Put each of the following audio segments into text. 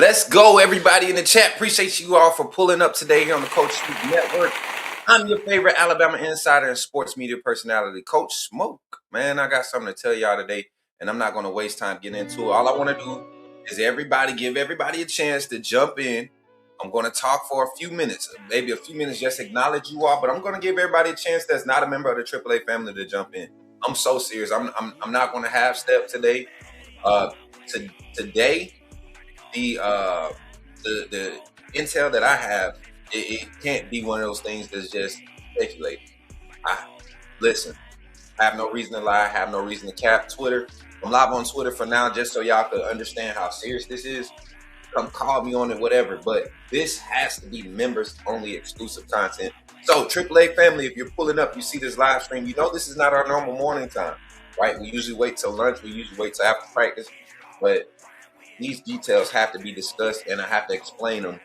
Let's go, everybody in the chat. Appreciate you all for pulling up today here on the Coach Smook Network. I'm your favorite Alabama insider and sports media personality, Coach Smook. Man, I got something to tell y'all today, and I'm not going to waste time getting into it. All I want to do is give everybody a chance to jump in. I'm going to talk for a few minutes, maybe a few minutes, just acknowledge you all, but I'm going to give everybody a chance that's not a member of the AAA family to jump in. I'm so serious. I'm not going to half step today. Today, the intel that I have, it can't be one of those things that's just speculate. Listen, I have no reason to lie. I have no reason to cap. Twitter, I'm live on Twitter for now, just so y'all could understand how serious this is. Come call me on it, whatever. But this has to be members only exclusive content. So AAA family, if you're pulling up, you see this live stream, you know this is not our normal morning time, right? We usually wait till lunch. We usually wait till after practice. But these details have to be discussed, and I have to explain them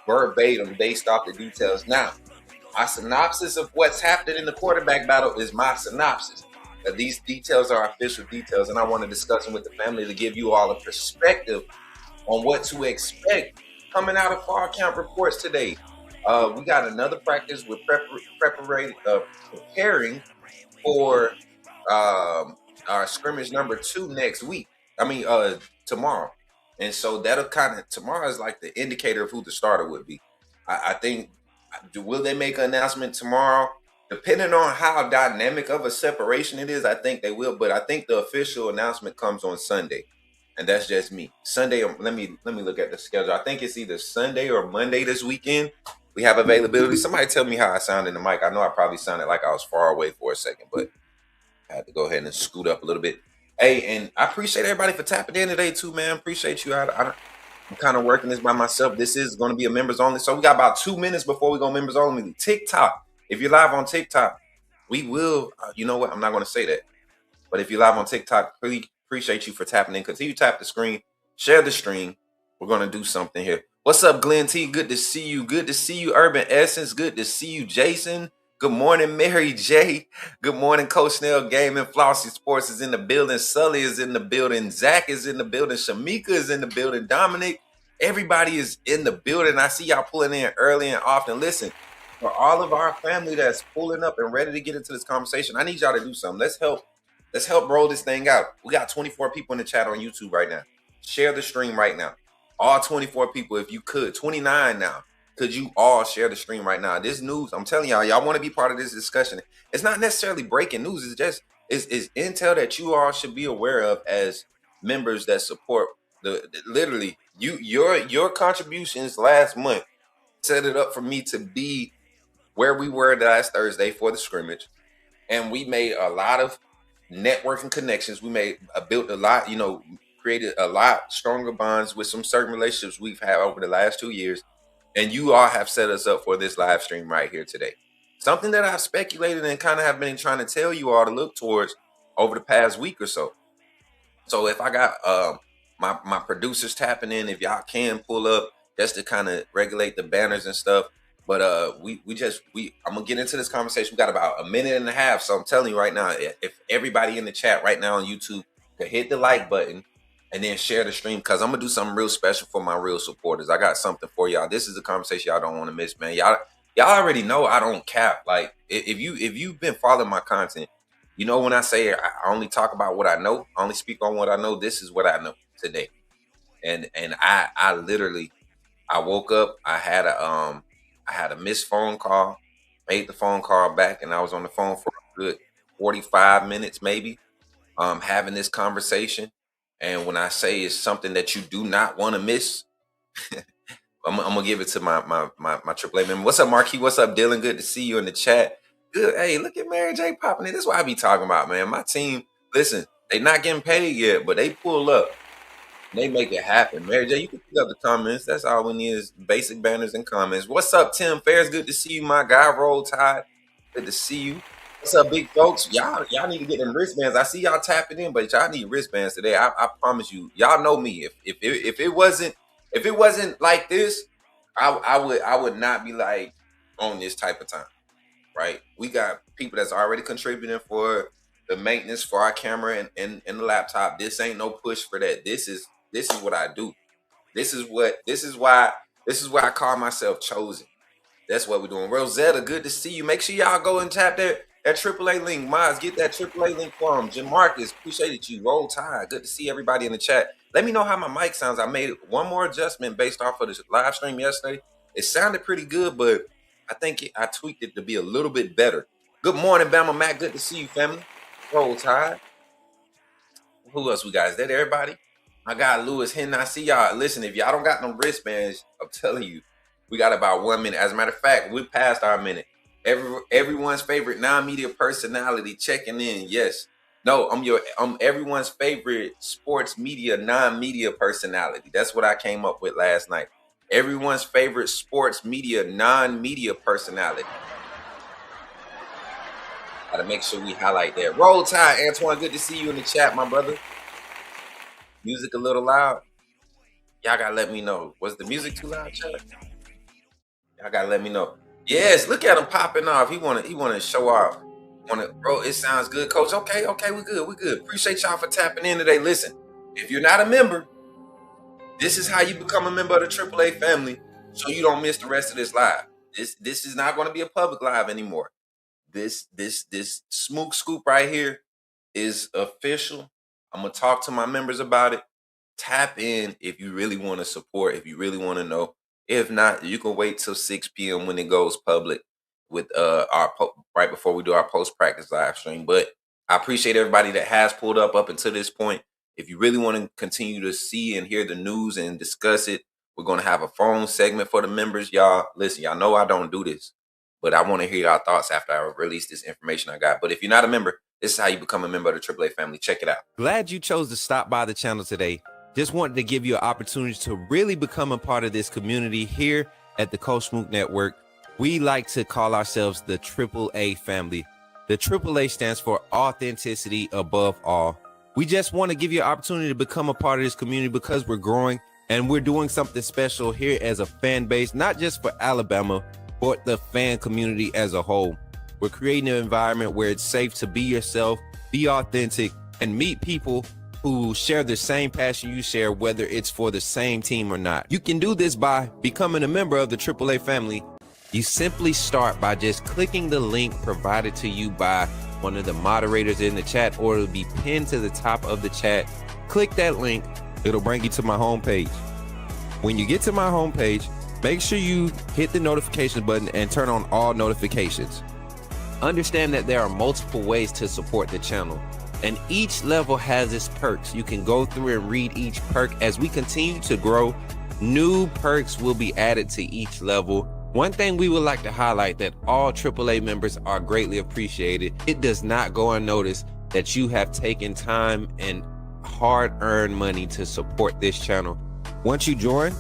verbatim based off the details. Now, my synopsis of what's happening in the quarterback battle is my synopsis. These details are official details, and I want to discuss them with the family to give you all a perspective on what to expect coming out of fall camp reports today. We got another practice with preparing for our scrimmage number 2 next week. Tomorrow. And so that'll tomorrow is like the indicator of who the starter would be. I think, will they make an announcement tomorrow? Depending on how dynamic of a separation it is, I think they will. But I think the official announcement comes on Sunday. And that's just me. Sunday, let me look at the schedule. I think it's either Sunday or Monday this weekend. We have availability. Somebody tell me how I sound in the mic. I know I probably sounded like I was far away for a second, but I had to go ahead and scoot up a little bit. Hey, and I appreciate everybody for tapping in today too, man. Appreciate you. I'm kind of working this by myself. This is going to be a members only. So we got about 2 minutes before we go members only. TikTok. If you're live on TikTok, we will, you know what? I'm not going to say that. But if you're live on TikTok, really appreciate you for tapping in. Continue to tap the screen. Share the stream. We're going to do something here. What's up, Glenn T? Good to see you. Good to see you, Urban Essence. Good to see you, Jason. Good morning, Mary J. Good morning, Coach Snell. Gaming Flossy Sports is in the building. Sully is in the building. Zach is in the building. Shamika is in the building. Dominic, everybody is in the building. I see y'all pulling in early and often. Listen, for all of our family that's pulling up and ready to get into this conversation, I need y'all to do something. Let's help roll this thing out. We got 24 people in the chat on YouTube right now. Share the stream right now. All 24 people, if you could. 29 now. Could you all share the stream right now? This news, I'm telling y'all want to be part of this discussion. It's not necessarily breaking news. It's just it's intel that you all should be aware of as members that support literally your contributions last month set it up for me to be where we were last Thursday for the scrimmage, and we made a lot of networking connections. We built a lot, created a lot stronger bonds with some certain relationships we've had over the last 2 years. And you all have set us up for this live stream right here today. Something that I've speculated and kind of have been trying to tell you all to look towards over the past week or so. So if I got my producers tapping in, if y'all can pull up just to kind of regulate the banners and stuff. But I'm gonna get into this conversation. We got about a minute and a half. So I'm telling you right now, if everybody in the chat right now on YouTube could hit the like button and then share the stream, because I'm going to do something real special for my real supporters. I got something for y'all. This is a conversation y'all don't want to miss, man. Y'all already know I don't cap. Like, if you've been following my content, you know when I say I only talk about what I know, I only speak on what I know, this is what I know today. And I literally, I woke up, I had a missed phone call, made the phone call back, and I was on the phone for a good 45 minutes maybe, having this conversation. And when I say it's something that you do not want to miss, I'm gonna give it to my AAA member. What's up, Marquis? What's up, Dylan? Good to see you in the chat. Good. Hey, look at Mary J popping in. This is what I be talking about, man. My team, listen, they not getting paid yet, but they pull up. They make it happen. Mary J, you can pick up the comments. That's all we need is basic banners and comments. What's up, Tim Ferris? Good to see you, my guy. Roll Tide. Good to see you. What's up, big folks? Y'all need to get them wristbands. I see y'all tapping in, but y'all need wristbands today. I promise you. Y'all know me. If it wasn't like this, I would not be like on this type of time, right? We got people that's already contributing for the maintenance for our camera and the laptop. This ain't no push for that. This is what I do. This is why I call myself chosen. That's what we're doing. Rosetta, good to see you. Make sure y'all go and tap that AAA link. Miles, get that AAA link for him. Jim Marcus, appreciate you. Roll Tide, good to see everybody in the chat. Let me know how my mic sounds. I made one more adjustment based off of the live stream yesterday. It sounded pretty good, but I think I tweaked it to be a little bit better. Good morning, Bama Mac. Good to see you, family. Roll Tide. Who else we got? Is that everybody? I got Lewis Henry. I see y'all. Listen, if y'all don't got no wristbands, I'm telling you, we got about 1 minute. As a matter of fact, we passed our minute. Everyone's favorite non-media personality checking in. Yes. No, I'm everyone's favorite sports media non-media personality. That's what I came up with last night. Everyone's favorite sports media non-media personality. Gotta make sure we highlight that. Roll Tide, Antoine. Good to see you in the chat, my brother. Music a little loud. Y'all gotta let me know. Was the music too loud, Chuck? Y'all gotta let me know. Yes, look at him popping off. He wanna show off. Bro, it sounds good, coach. Okay, we good. Appreciate y'all for tapping in today. Listen, if you're not a member, this is how you become a member of the AAA family so you don't miss the rest of this live. This is not gonna be a public live anymore. This Smook scoop right here is official. I'm gonna talk to my members about it. Tap in if you really want to support, if you really want to know. If not, you can wait till 6 p.m. when it goes public with right before we do our post-practice live stream. But I appreciate everybody that has pulled up until this point. If you really want to continue to see and hear the news and discuss it, we're going to have a phone segment for the members. Y'all, listen, y'all know I don't do this, but I want to hear y'all thoughts after I release this information I got. But if you're not a member, this is how you become a member of the AAA family. Check it out. Glad you chose to stop by the channel today. Just wanted to give you an opportunity to really become a part of this community here at the Coach Smook Network. We like to call ourselves the AAA family. The AAA stands for authenticity above all. We just want to give you an opportunity to become a part of this community because we're growing and we're doing something special here as a fan base, not just for Alabama, but the fan community as a whole. We're creating an environment where it's safe to be yourself, be authentic, and meet people who share the same passion you share, whether it's for the same team or not. You can do this by becoming a member of the AAA family. You simply start by just clicking the link provided to you by one of the moderators in the chat, or it'll be pinned to the top of the chat. Click that link. It'll bring you to my homepage. When you get to my homepage, make sure you hit the notification button and turn on all notifications. Understand that there are multiple ways to support the channel, and each level has its perks. You can go through and read each perk. As we continue to grow, new perks will be added to each level. One thing we would like to highlight that all AAA members are greatly appreciated. It does not go unnoticed that you have taken time and hard-earned money to support this channel. Once you join,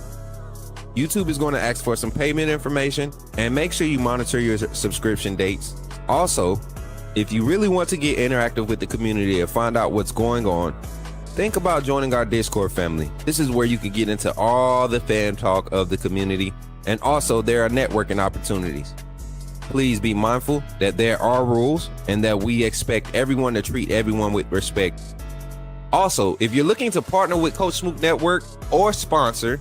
YouTube is going to ask for some payment information, and make sure you monitor your subscription dates. Also, if you really want to get interactive with the community and find out what's going on, think about joining our Discord family. This is where you can get into all the fan talk of the community, and also there are networking opportunities. Please be mindful that there are rules and that we expect everyone to treat everyone with respect. Also, if you're looking to partner with Coach Smook Network or sponsor,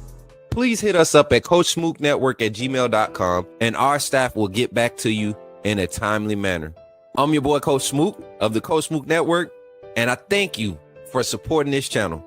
please hit us up at coachsmooknetwork@gmail.com, and our staff will get back to you in a timely manner. I'm your boy, Coach Smook of the Coach Smook Network, and I thank you for supporting this channel.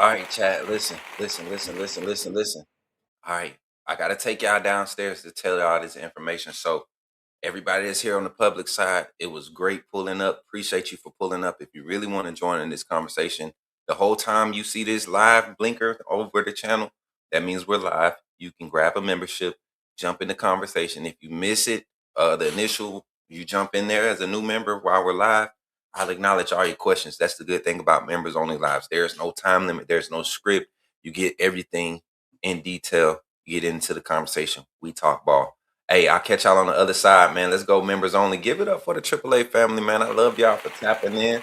All right, chat. Listen. All right, I gotta take y'all downstairs to tell y'all this information. So everybody that's here on the public side, it was great pulling up. Appreciate you for pulling up. If you really want to join in this conversation, the whole time you see this live blinker over the channel, that means we're live. You can grab a membership, jump in the conversation. If you miss it, the initial, you jump in there as a new member while we're live. I'll acknowledge all your questions. That's the good thing about members only lives. There's no time limit. There's no script. You get everything in detail. You get into the conversation. We talk ball. Hey, I'll catch y'all on the other side, man. Let's go members only. Give it up for the AAA family, man. I love y'all for tapping in.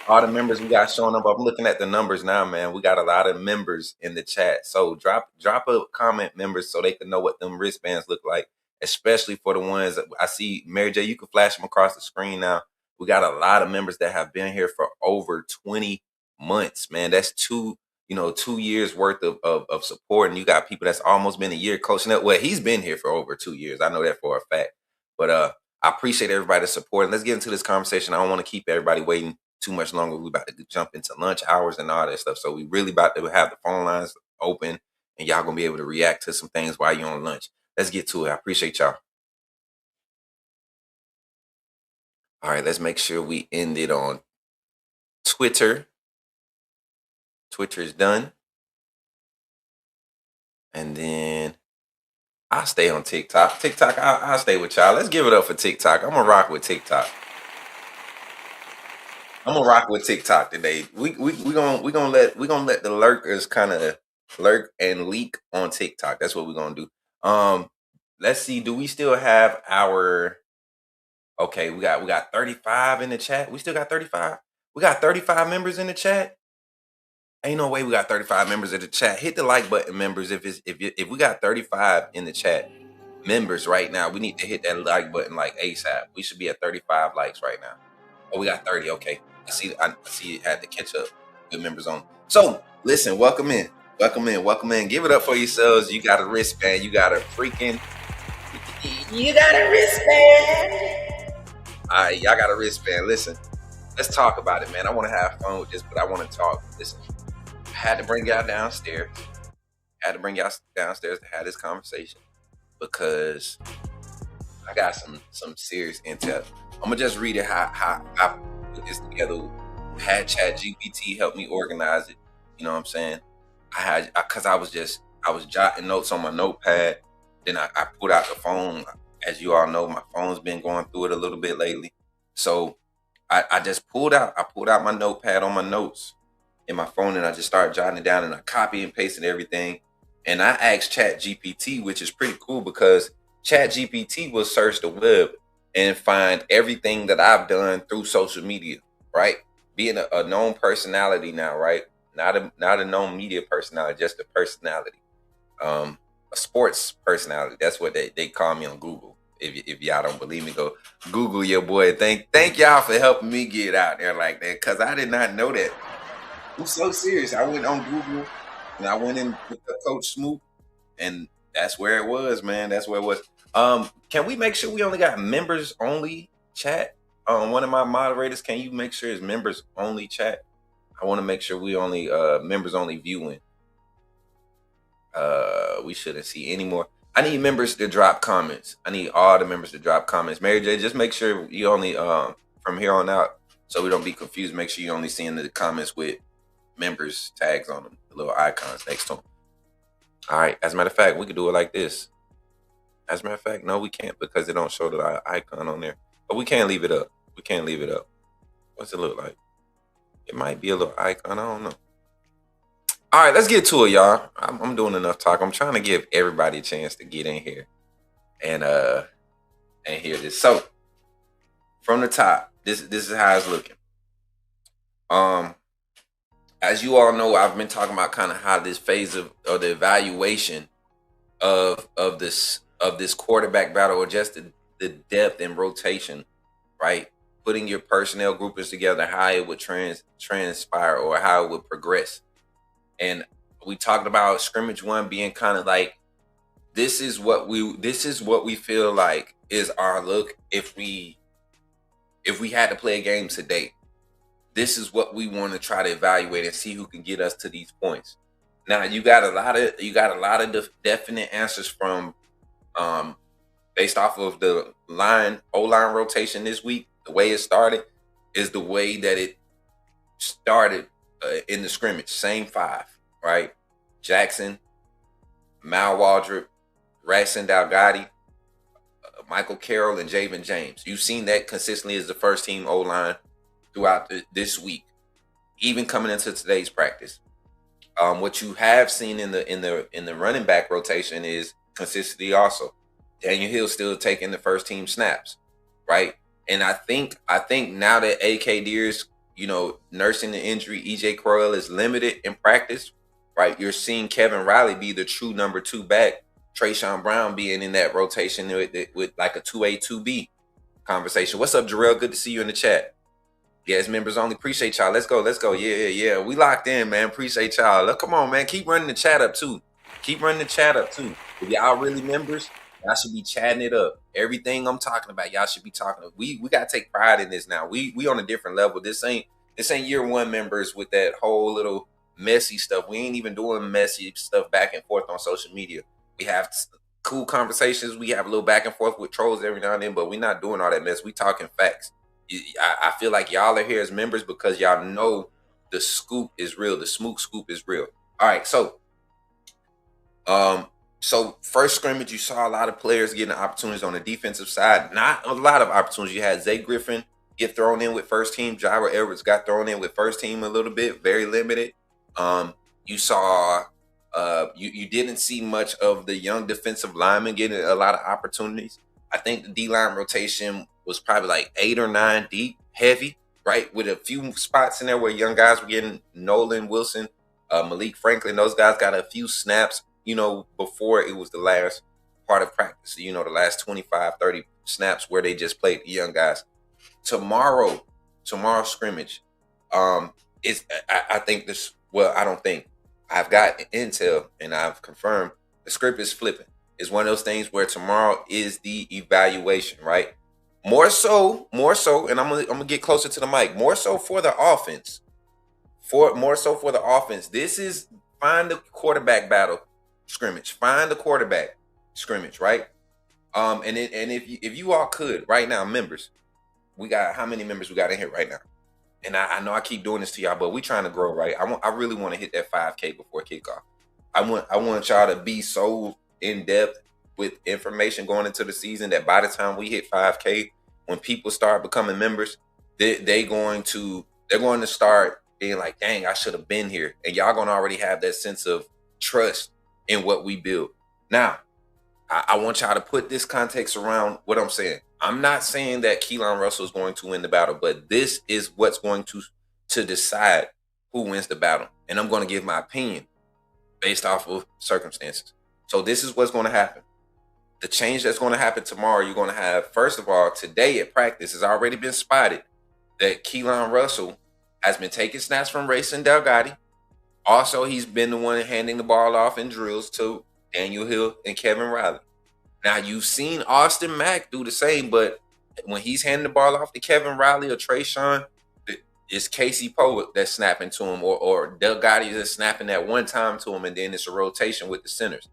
All the members we got showing up. I'm looking at the numbers now, man. We got a lot of members in the chat. So drop a comment, members, so they can know what them wristbands look like, especially for the ones that I see. Mary J, you can flash them across the screen now. We got a lot of members that have been here for over 20 months, man. That's 2 years worth of support, and you got people that's almost been a year coaching up. Well, he's been here for over 2 years. I know that for a fact. But I appreciate everybody's support. And let's get into this conversation. I don't want to keep everybody waiting too much longer. We're about to jump into lunch hours and all that stuff. So we really about to have the phone lines open, and y'all gonna be able to react to some things while you're on lunch. Let's get to it. I appreciate y'all. All right, let's make sure we end it on Twitter. Twitter is done. And then I'll stay on TikTok. I'll stay with y'all. Let's give it up for TikTok. I'm gonna rock with TikTok. I'm gonna rock with TikTok today. We gonna let the lurkers kind of lurk and leak on TikTok. That's what we're gonna do. Let's see. Do we still have our? Okay, we got 35 in the chat. We still got 35. We got 35 members in the chat. Ain't no way we got 35 members in the chat. Hit the like button, members. If we got 35 in the chat members right now, we need to hit that like button like ASAP. We should be at 35 likes right now. Oh, we got 30. Okay. I see it had to catch up. Good members on. So listen, welcome in. Give it up for yourselves. You got a wristband. You got a wristband. All right, y'all got a wristband. Listen, let's talk about it, man. I want to have fun with this, but I want to talk. Listen, I had to bring y'all downstairs. To have this conversation because I got some serious intel. I'm gonna just read it how I put this together. I had ChatGPT help me organize it. You know what I'm saying? I was jotting notes on my notepad. Then I pulled out the phone. As you all know, my phone's been going through it a little bit lately. So I just pulled out my notepad on my notes in my phone, and I just started jotting it down, and I copy and pasted everything. And I asked ChatGPT, which is pretty cool because ChatGPT will search the web and find everything that I've done through social media, right? Being a known personality now, right? Not a known media personality, just a personality. A sports personality. That's what they call me on Google. If y'all don't believe me, go Google your boy. Thank y'all for helping me get out there like that, because I did not know that. I'm so serious. I went on Google and I went in with the coach Smook, and that's where it was, man. That's where it was. Can we make sure we only got members only chat? One of my moderators, can you make sure it's members only chat? I want to make sure we only members only viewing. We shouldn't see any more. I need members to drop comments. I need all the members to drop comments. Mary J, just make sure you only from here on out, so we don't be confused. Make sure you only seeing the comments with members tags on them, the little icons next to them. All right. As a matter of fact, we could do it like this. As a matter of fact, no, we can't because it don't show the icon on there. But we can't leave it up. What's it look like? It might be a little icon. I don't know. All right, let's get to it, y'all. I'm doing enough talk. I'm trying to give everybody a chance to get in here and hear this. So from the top, this is how it's looking. As you all know, I've been talking about kind of how this phase of the evaluation of this quarterback battle, or just the depth and rotation, right? Putting your personnel groupings together, how it would transpire or how it would progress. And we talked about scrimmage one being kind of like, this is what we feel like is our look if we had to play a game today. this is what we want to try to evaluate and see who can get us to these points. Now you got a lot of definite answers from based off of the O-line rotation this week. The way it started is the way that it started in the scrimmage. Same five, right? Jackson, Mal Waldrop, Raxon Dalgatti, Michael Carroll, and Javen James. You've seen that consistently as the first team O-line throughout this week, even coming into today's practice. What you have seen in the running back rotation is consistency also. Daniel Hill still taking the first team snaps, right? And I think now that AK Deers, nursing the injury, EJ Croyle is limited in practice, right? You're seeing Kevin Riley be the true number 2 back. Trayshawn Brown being in that rotation with like a 2A, 2B conversation. What's up, Jarrell? Good to see you in the chat. Yes, members only. Appreciate y'all. Let's go. Yeah. We locked in, man. Appreciate y'all. Look, come on, man. Keep running the chat up too. If y'all really members, y'all should be chatting it up. Everything I'm talking about, y'all should be talking. We gotta take pride in this now. We on a different level. This ain't year one members with that whole little messy stuff. We ain't even doing messy stuff back and forth on social media. We have cool conversations. We have a little back and forth with trolls every now and then, but we're not doing all that mess. We talking facts. I feel like y'all are here as members because y'all know the scoop is real. The Smook scoop is real. All right, so first scrimmage, you saw a lot of players getting opportunities on the defensive side. Not a lot of opportunities. You had Zay Griffin get thrown in with first team. Jairo Edwards got thrown in with first team a little bit, very limited. You saw you didn't see much of the young defensive linemen getting a lot of opportunities. I think the D-line rotation was probably like 8 or 9 deep, heavy, right? With a few spots in there where young guys were getting Nolan Wilson, Malik Franklin. Those guys got a few snaps, before it was the last part of practice. The last 25, 30 snaps where they just played the young guys. Tomorrow's scrimmage, I think this, well, I don't think. I've got intel and I've confirmed the script is flipping. It's one of those things where tomorrow is the evaluation, right? More so, and I'm gonna get closer to the mic. More so for the offense. This is find the quarterback battle scrimmage. Find the quarterback scrimmage, right? And if you all could right now, members, we got how many members we got in here right now? And I know I keep doing this to y'all, but we trying to grow, right? I really want to hit that 5K before kickoff. I want y'all to be so in depth with information going into the season that by the time we hit 5K, when people start becoming members, they're going to start being like, dang, I should have been here. And y'all gonna already have that sense of trust in what we build. Now, I want y'all to put this context around what I'm saying. I'm not saying that Keelan Russell is going to win the battle, but this is what's going to decide who wins the battle. And I'm going to give my opinion based off of circumstances. So this is what's going to happen. The change that's going to happen tomorrow, you're going to have, first of all, today at practice has already been spotted that Keelan Russell has been taking snaps from Raxon Dalgatti. Also, he's been the one handing the ball off in drills to Daniel Hill and Kevin Riley. Now, you've seen Austin Mack do the same, but when he's handing the ball off to Kevin Riley or Trayshawn, it's Casey Poe that's snapping to him, or Delgatti is snapping that one time to him, and then it's a rotation with the centers.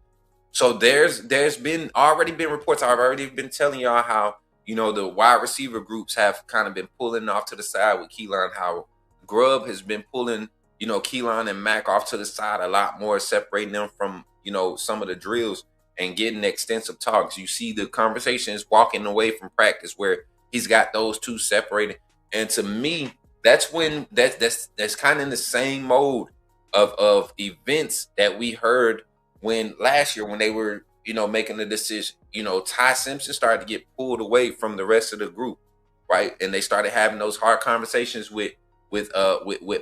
So there's already been reports. I've already been telling y'all how, the wide receiver groups have kind of been pulling off to the side with Keelan, how Grubb has been pulling, Keelan and Mack off to the side a lot more, separating them from, some of the drills and getting extensive talks. You see the conversations walking away from practice where he's got those two separated. And to me, that's when that's kind of in the same mode of events that we heard when last year when they were, making the decision. Ty Simpson started to get pulled away from the rest of the group, right? And they started having those hard conversations with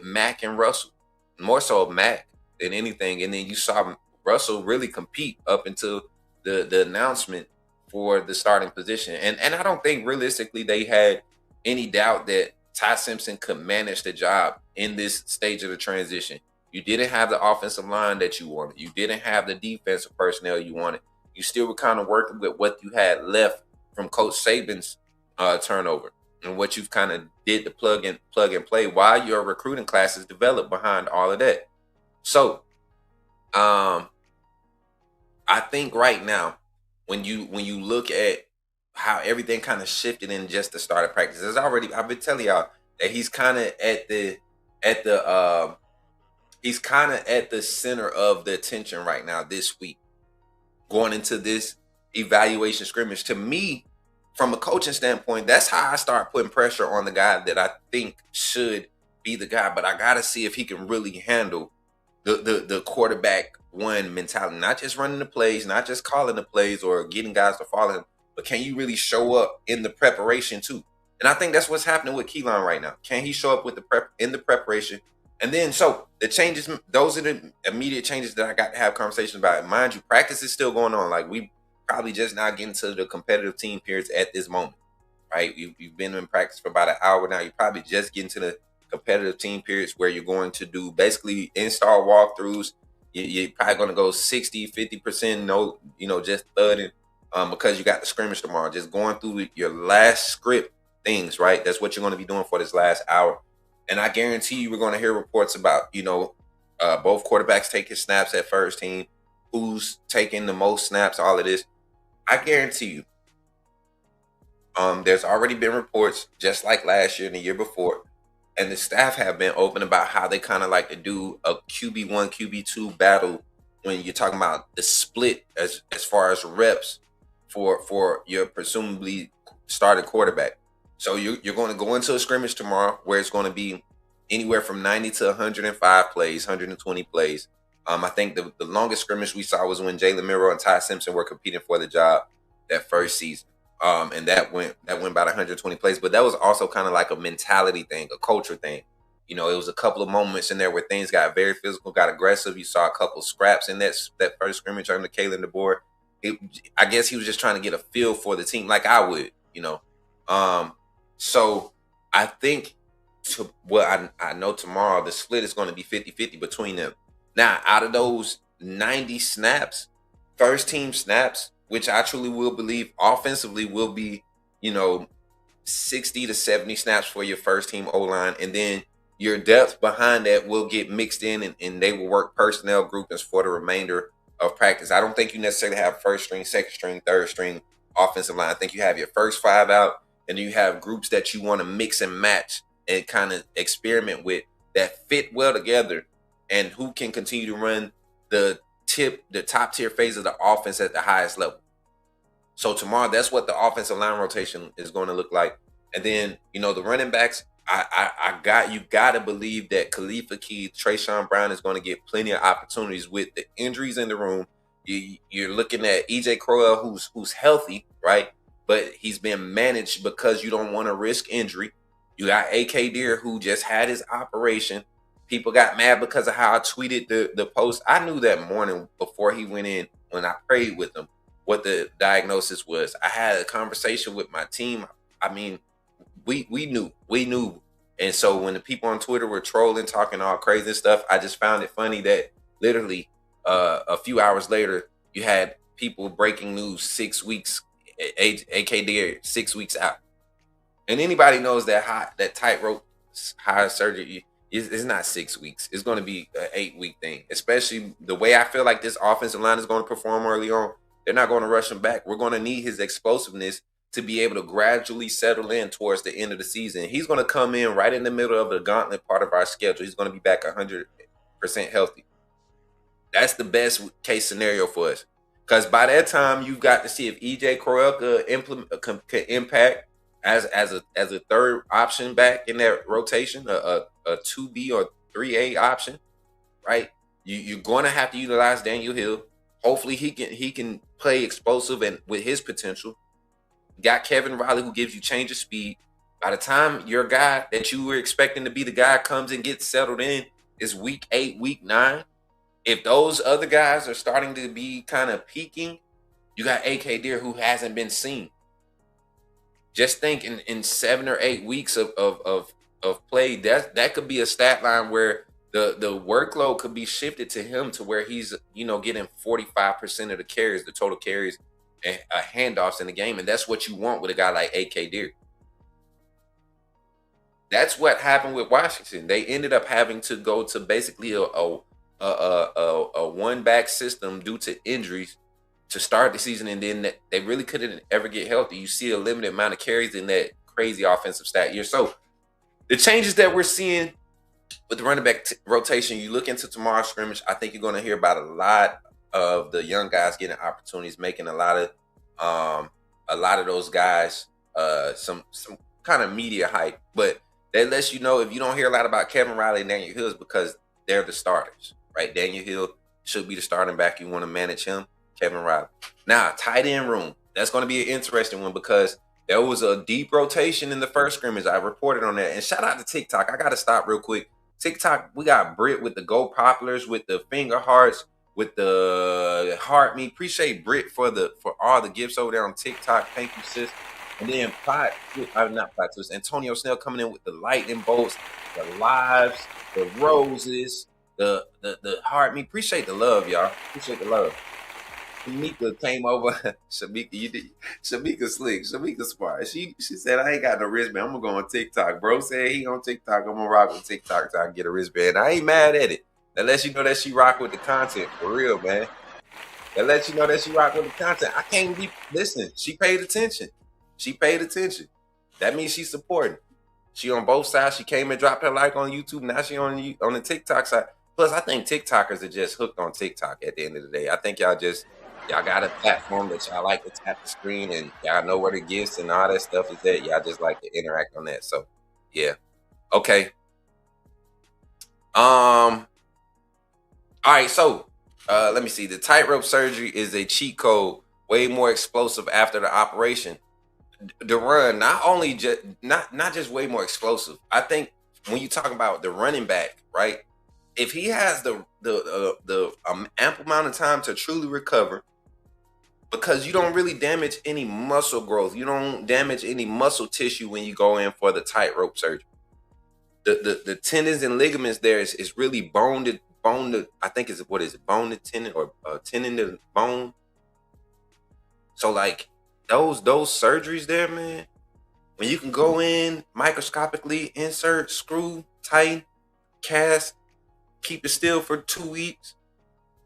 Mack and Russell, more so Mack than anything. And then you saw Russell really compete up until the announcement for the starting position. And I don't think realistically they had any doubt that Ty Simpson could manage the job in this stage of the transition. You didn't have the offensive line that you wanted. You didn't have the defensive personnel you wanted. You still were kind of working with what you had left from Coach Saban's turnover. and what you've kind of did to plug and play while your recruiting classes develop behind all of that. So, I think right now, when you look at how everything kind of shifted in just the start of practice, there's already, I've been telling y'all that he's kind of at the he's kind of at the center of the attention right now this week, going into this evaluation scrimmage. To me, from a coaching standpoint, that's how I start putting pressure on the guy that I think should be the guy. But I gotta see if he can really handle the quarterback one mentality, not just running the plays, not just calling the plays or getting guys to follow him, but can you really show up in the preparation too? And I think that's what's happening with Keelan right now. Can he show up with the prep in the preparation? And then, so the changes, those are the immediate changes that I got to have conversations about. Mind you, practice is still going on. Like, we probably just not getting to the competitive team periods at this moment, right? You've been in practice for about an hour now. You're probably just getting to the competitive team periods where you're going to do basically install walkthroughs. You're probably going to go 60, 50%, no, just thudding, because you got the scrimmage tomorrow. Just going through your last script things, right? That's what you're going to be doing for this last hour. And I guarantee you we're going to hear reports about, both quarterbacks taking snaps at first team, who's taking the most snaps, all of this. I guarantee you, there's already been reports, just like last year and the year before, and the staff have been open about how they kind of like to do a QB1, QB2 battle when you're talking about the split as far as reps for your presumably starting quarterback. So you're going to go into a scrimmage tomorrow where it's going to be anywhere from 90 to 105 plays, 120 plays. I think the longest scrimmage we saw was when Jalen Milroe and Ty Simpson were competing for the job that first season. And that went about 120 plays, but that was also kind of like a mentality thing, a culture thing. It was a couple of moments in there where things got very physical, got aggressive. You saw a couple scraps in that first scrimmage under Kalen DeBoer. I guess he was just trying to get a feel for the team, like I would, So I think I know tomorrow the split is going to be 50-50 between them. Now, out of those 90 snaps, first team snaps, which I truly will believe offensively will be, 60 to 70 snaps for your first team O-line. And then your depth behind that will get mixed in, and they will work personnel groupings for the remainder of practice. I don't think you necessarily have first string, second string, third string offensive line. I think you have your first five out, and then you have groups that you want to mix and match and kind of experiment with that fit well together, and who can continue to run the top tier phase of the offense at the highest level. So tomorrow, that's what the offensive line rotation is going to look like. And then, the running backs, you got to believe that Khalifa Keith, Trayshawn Brown is going to get plenty of opportunities with the injuries in the room. You're looking at EJ Crowell, who's healthy, right? But he's been managed because you don't want to risk injury. You got AK Deer, who just had his operation. People got mad because of how I tweeted the post. I knew that morning before he went in, when I prayed with him, what the diagnosis was. I had a conversation with my team. I mean, we knew. And so when the people on Twitter were trolling, talking all crazy stuff, I just found it funny that literally a few hours later, you had people breaking news 6 weeks, AK Deer 6 weeks out. And anybody knows that tightrope high surgery is not 6 weeks. It's going to be an 8-week thing, especially the way I feel like this offensive line is going to perform early on. They're not going to rush him back. We're going to need his explosiveness to be able to gradually settle in towards the end of the season. He's going to come in right in the middle of the gauntlet part of our schedule. He's going to be back 100% healthy. That's the best case scenario for us. Because by that time, you've got to see if EJ Crowell could impact as a third option back in that rotation, a 2B or 3A option, right? You're going to have to utilize Daniel Hill. Hopefully he can play explosive and with his potential. You got Kevin Riley, who gives you change of speed. By the time your guy that you were expecting to be the guy comes and gets settled in, is week 8, week 9. If those other guys are starting to be kind of peaking, you got AK Deer, who hasn't been seen. Just think in 7 or 8 weeks of play, that could be a stat line where the workload could be shifted to him to where he's getting 45% of the carries, the total carries, and handoffs in the game, and that's what you want with a guy like AK Deer. That's what happened with Washington. They ended up having to go to basically a one back system due to injuries to start the season, and then they really couldn't ever get healthy. You see a limited amount of carries in that crazy offensive stat year. So the changes that we're seeing with the running back rotation, you look into tomorrow's scrimmage, I think you're going to hear about a lot of the young guys getting opportunities, making a lot of those guys some kind of media hype. But that lets you know if you don't hear a lot about Kevin Riley and Daniel Hill, is because they're the starters, right? Daniel Hill should be the starting back. You want to manage him, Kevin Riley. Now, tight end room. That's going to be an interesting one because there was a deep rotation in the first scrimmage. I reported on that. And shout out to TikTok. I got to stop real quick. TikTok, we got Britt with the Go Poplars, with the finger hearts, with the heart me. Appreciate Britt for all the gifts over there on TikTok. Thank you, sis. And then not Plot Twist, Antonio Snell coming in with the lightning bolts, the lives, the roses, the heart me. Appreciate the love, y'all. Appreciate the love. Shamika came over. Shamika, you did. Shamika slick. Shamika smart. She said, I ain't got no wristband. I'm gonna go on TikTok. Bro said he on TikTok. I'm gonna rock with TikTok so I can get a wristband. I ain't mad at it. That lets you know that she rock with the content for real, man. That lets you know that she rock with the content. I can't be listen. She paid attention. She paid attention. That means she's supporting. She on both sides. She came and dropped her like on YouTube. Now she on the TikTok side. Plus, I think TikTokers are just hooked on TikTok at the end of the day. I think y'all got a platform that y'all like to tap the screen and y'all know where the gifts and all that stuff is at. Y'all just like to interact on that. So, yeah. Okay. All right. So, let me see. The tightrope surgery is a cheat code, way more explosive after the operation. The run, not just way more explosive. I think when you talk about the running back, right? If he has the ample amount of time to truly recover, because you don't really damage any muscle growth, you don't damage any muscle tissue when you go in for the tightrope surgery. The tendons and ligaments there is really bone to. I think is bone to tendon or tendon to bone. So like those surgeries there, man. When you can go in microscopically, insert, screw, tighten, cast, keep it still for 2 weeks,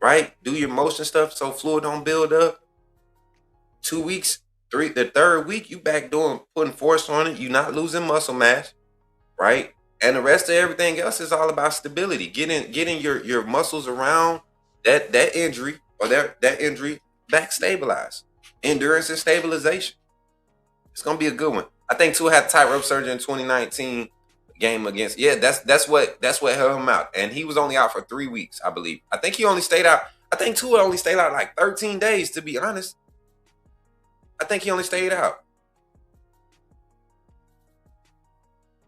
right? Do your motion stuff so fluid don't build up. 2 weeks, the third week, you back putting force on it. You're not losing muscle mass, right? And the rest of everything else is all about stability. Getting your muscles around that injury or that injury back stabilized. Endurance and stabilization. It's gonna be a good one. I think Tua had tightrope surgery in 2019 game against. Yeah, that's what held him out, and he was only out for 3 weeks, I believe. I think he only stayed out. I think Tua only stayed out like 13 days, to be honest. I think he only stayed out.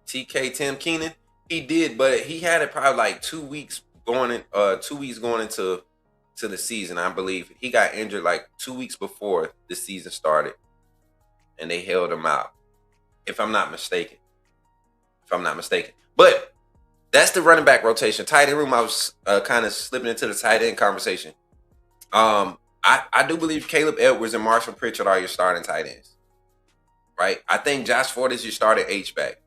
TK Tim Keenan, he did, but he had it probably like 2 weeks going into the season. I believe he got injured like 2 weeks before the season started, and they held him out. If I'm not mistaken. But that's the running back rotation. Tight end room, I was kind of slipping into the tight end conversation. I do believe Caleb Edwards and Marshall Pritchard are your starting tight ends. Right? I think Josh Ford is your starting H-back.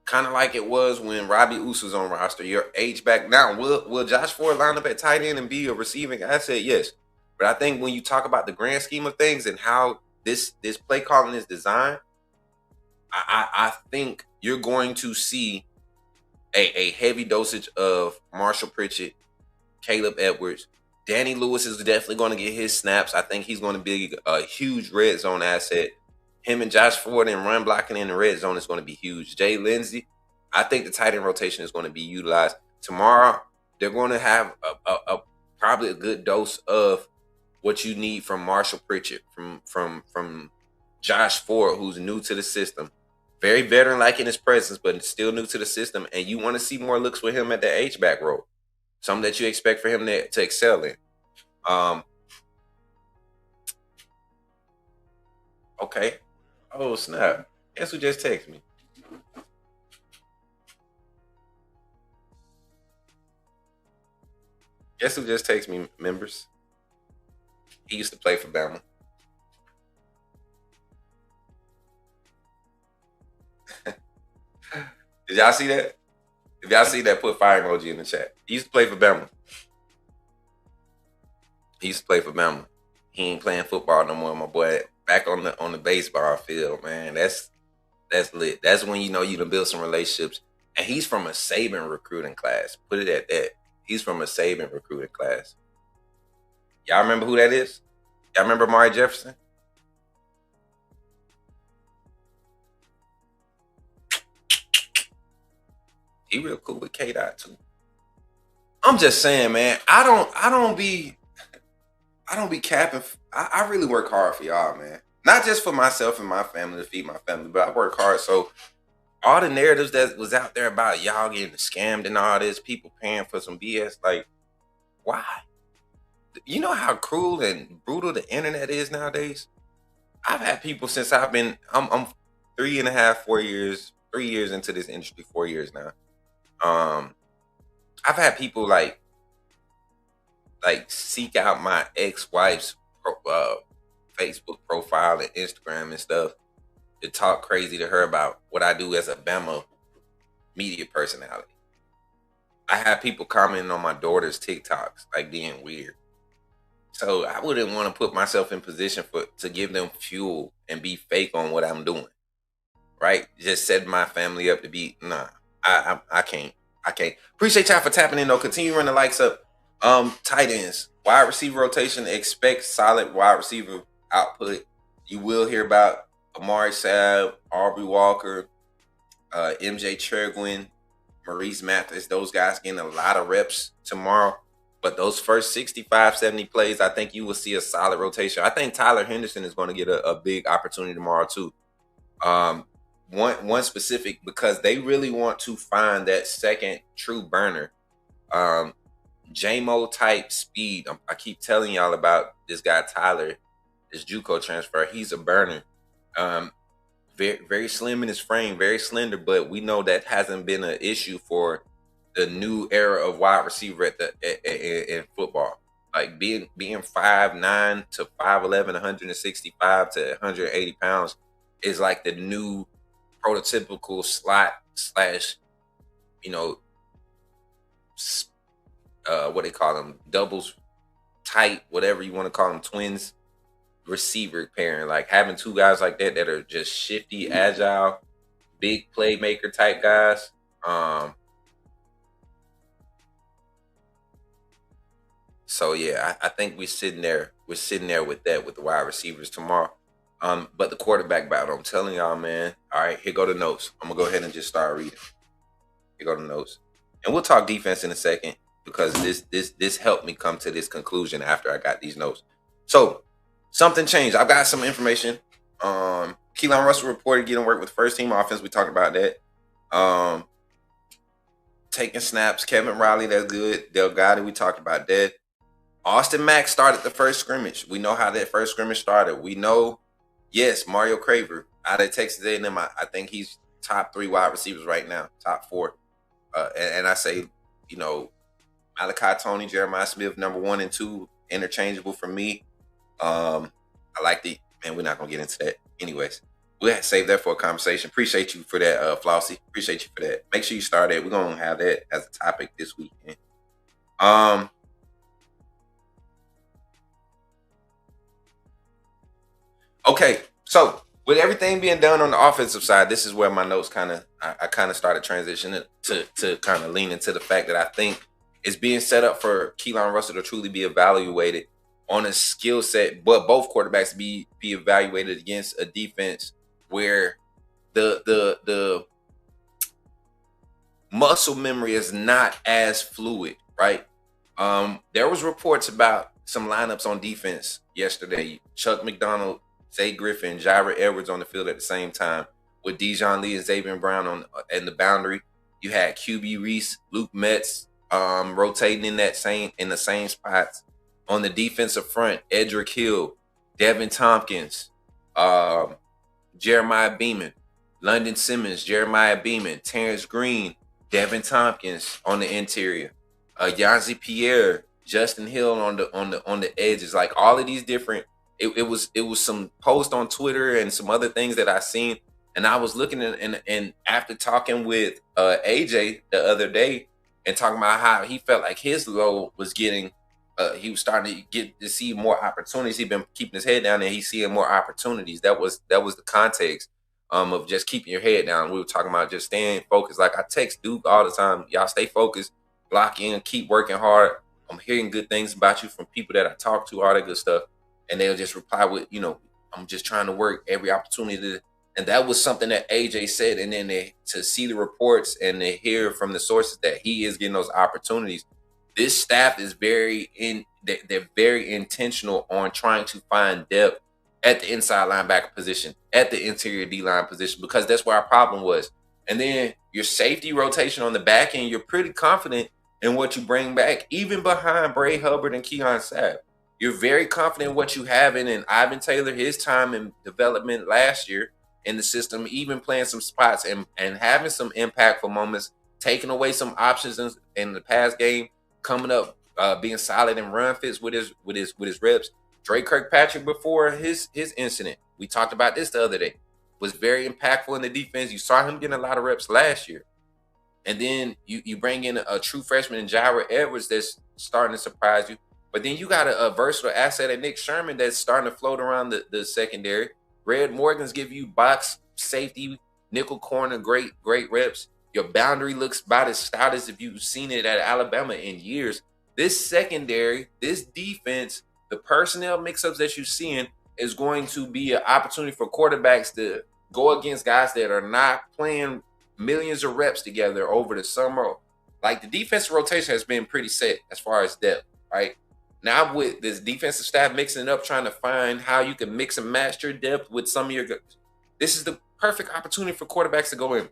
Kind of like it was when Robbie Ouse was on roster. Your H-back. Now, will Josh Ford line up at tight end and be a receiving asset? Yes. But I think when you talk about the grand scheme of things and how this play calling is designed, I think you're going to see a heavy dosage of Marshall Pritchard, Caleb Edwards. Danny Lewis is definitely going to get his snaps. I think he's going to be a huge red zone asset. Him and Josh Ford and run blocking in the red zone is going to be huge. Jay Lindsey, I think the tight end rotation is going to be utilized. Tomorrow, they're going to have probably a good dose of what you need from Marshall Pritchard, from Josh Ford, who's new to the system. Very veteran-like in his presence, but still new to the system. And you want to see more looks with him at the H-back role. Something that you expect for him to excel in. Okay. Oh, snap. Guess who just texted me? Guess who just texted me, members? He used to play for Bama. Did y'all see that? If y'all see that, put fire emoji in the chat. He used to play for Bama. He used to play for Bama. He ain't playing football no more, my boy. Back on the baseball field, man. That's lit. That's when you know you done build some relationships. And he's from a Saban recruiting class. Put it at that. He's from a Saban recruiting class. Y'all remember who that is? Y'all remember Mari Jefferson? He real cool with K-Dot too. I'm just saying, man. I don't be capping. I really work hard for y'all, man. Not just for myself and my family to feed my family, but I work hard. So all the narratives that was out there about y'all getting scammed and all this, people paying for some BS, like, why? You know how cruel and brutal the internet is nowadays? I've had people since I'm 3.5, 4 years, 3 years into this industry, 4 years now. I've had people like seek out my ex-wife's Facebook profile and Instagram and stuff to talk crazy to her about what I do as a Bama media personality. I have people commenting on my daughter's TikToks, like being weird. So I wouldn't want to put myself in position to give them fuel and be fake on what I'm doing. Right? Just set my family up to be, nah. I can't. Appreciate y'all for tapping in though. Continue running the likes up. Tight ends, wide receiver rotation. Expect solid wide receiver output. You will hear about Amari Saab, Aubrey Walker, MJ Cherguin, Maurice Mathis. Those guys getting a lot of reps tomorrow. But those first 65, 70 plays, I think you will see a solid rotation. I think Tyler Henderson is going to get a big opportunity tomorrow too. One specific, because they really want to find that second true burner. JMO type speed. I keep telling y'all about this guy Tyler, this JUCO transfer. He's a burner. Very, very slim in his frame, very slender, but we know that hasn't been an issue for the new era of wide receiver in football. Like being 5'9" to 5'11", 165 to 180 pounds is like the new prototypical slot slash, what they call them, doubles, tight, whatever you want to call them, twins receiver pairing. Like having two guys like that are just shifty, agile, big playmaker type guys. So yeah, I think we're sitting there with that with the wide receivers tomorrow. But the quarterback battle, I'm telling y'all, man. All right, here go the notes. I'm gonna go ahead and just start reading. Here go the notes, and we'll talk defense in a second because this helped me come to this conclusion after I got these notes. So something changed. I've got some information. Keelan Russell reported getting work with first team offense. We talked about that. Taking snaps. Kevin Riley, that's good. Delgado, we talked about that. Austin Mack started the first scrimmage. We know how that first scrimmage started. We know, yes, Mario Craver out of Texas A&M. I think he's top 3 wide receivers right now, top 4. And I say, Malachi Tony, Jeremiah Smith, number 1 and 2, interchangeable for me. I like man, we're not going to get into that. Anyways, we'll have to save that for a conversation. Appreciate you for that, Flossie. Appreciate you for that. Make sure you start it. We're going to have that as a topic this weekend. Okay, so with everything being done on the offensive side, this is where my notes I kind of started transitioning to kind of lean into the fact that I think it's being set up for Keelan Russell to truly be evaluated on a skill set, but both quarterbacks be evaluated against a defense where the muscle memory is not as fluid, right? There was reports about some lineups on defense yesterday. Chuck McDonald, Zay Griffin, Jaira Edwards on the field at the same time, with Dijon Lee and Xavier Brown in the boundary. You had QB Reese, Luke Metz rotating in the same spots. On the defensive front, Edric Hill, Devin Tompkins, Jeremiah Beeman, London Simmons, Jeremiah Beeman, Terrence Green, Devin Tompkins on the interior, Yanzi Pierre, Justin Hill on the edges. Like all of these different. It was some post on Twitter and some other things that I seen And I was looking at, and after talking with AJ the other day and talking about how he felt like his load was getting, he was starting to get to see more opportunities. He'd been keeping his head down, and he's seeing more opportunities. That was the context of just keeping your head down. We were talking about just staying focused. Like I text Duke all the time, y'all stay focused, block in, keep working hard. I'm hearing good things about you from people that I talk to, all that good stuff, and they'll just reply with, I'm just trying to work every opportunity. And that was something that AJ said. And then to see the reports and to hear from the sources that he is getting those opportunities, this staff is they're very intentional on trying to find depth at the inside linebacker position, at the interior D line position, because that's where our problem was. And then your safety rotation on the back end, you're pretty confident in what you bring back, even behind Bray Hubbard and Keon Sapp. You're very confident in what you have in Ivan Taylor, his time in development last year in the system, even playing some spots and having some impactful moments, taking away some options in the pass game, coming up, being solid in run fits with his reps. Dre Kirkpatrick, before his incident, we talked about this the other day, was very impactful in the defense. You saw him getting a lot of reps last year. And then you bring in a true freshman in Jaira Edwards that's starting to surprise you. But then you got a versatile asset at Nick Sherman that's starting to float around the secondary. Red Morgan's give you box safety, nickel corner, great reps. Your boundary looks about as stout as if you've seen it at Alabama in years. This secondary, this defense, the personnel mix-ups that you're seeing is going to be an opportunity for quarterbacks to go against guys that are not playing millions of reps together over the summer. Like the defensive rotation has been pretty set as far as depth, right? Now with this defensive staff mixing it up, trying to find how you can mix and match your depth with some of your guys. This is the perfect opportunity for quarterbacks to go in.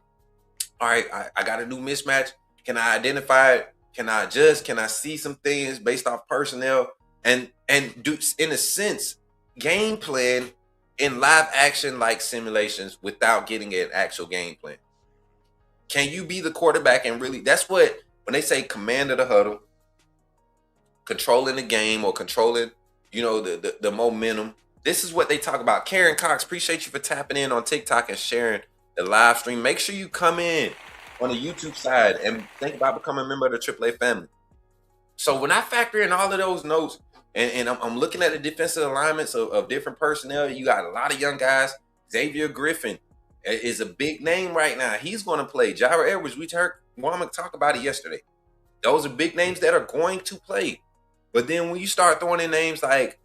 All right, I got a new mismatch. Can I identify it? Can I adjust? Can I see some things based off personnel? And do, in a sense, game plan in live action like simulations without getting an actual game plan. Can you be the quarterback and really, that's what, when they say command of the huddle, controlling the game or controlling, the momentum, this is what they talk about. Karen Cox, appreciate you for tapping in on TikTok and sharing the live stream. Make sure you come in on the YouTube side and think about becoming a member of the AAA family. So when I factor in all of those notes and I'm looking at the defensive alignments of different personnel, you got a lot of young guys. Xavier Griffin is a big name right now. He's going to play. Jaira Edwards, we heard Womack talk about it yesterday. Those are big names that are going to play. But then when you start throwing in names like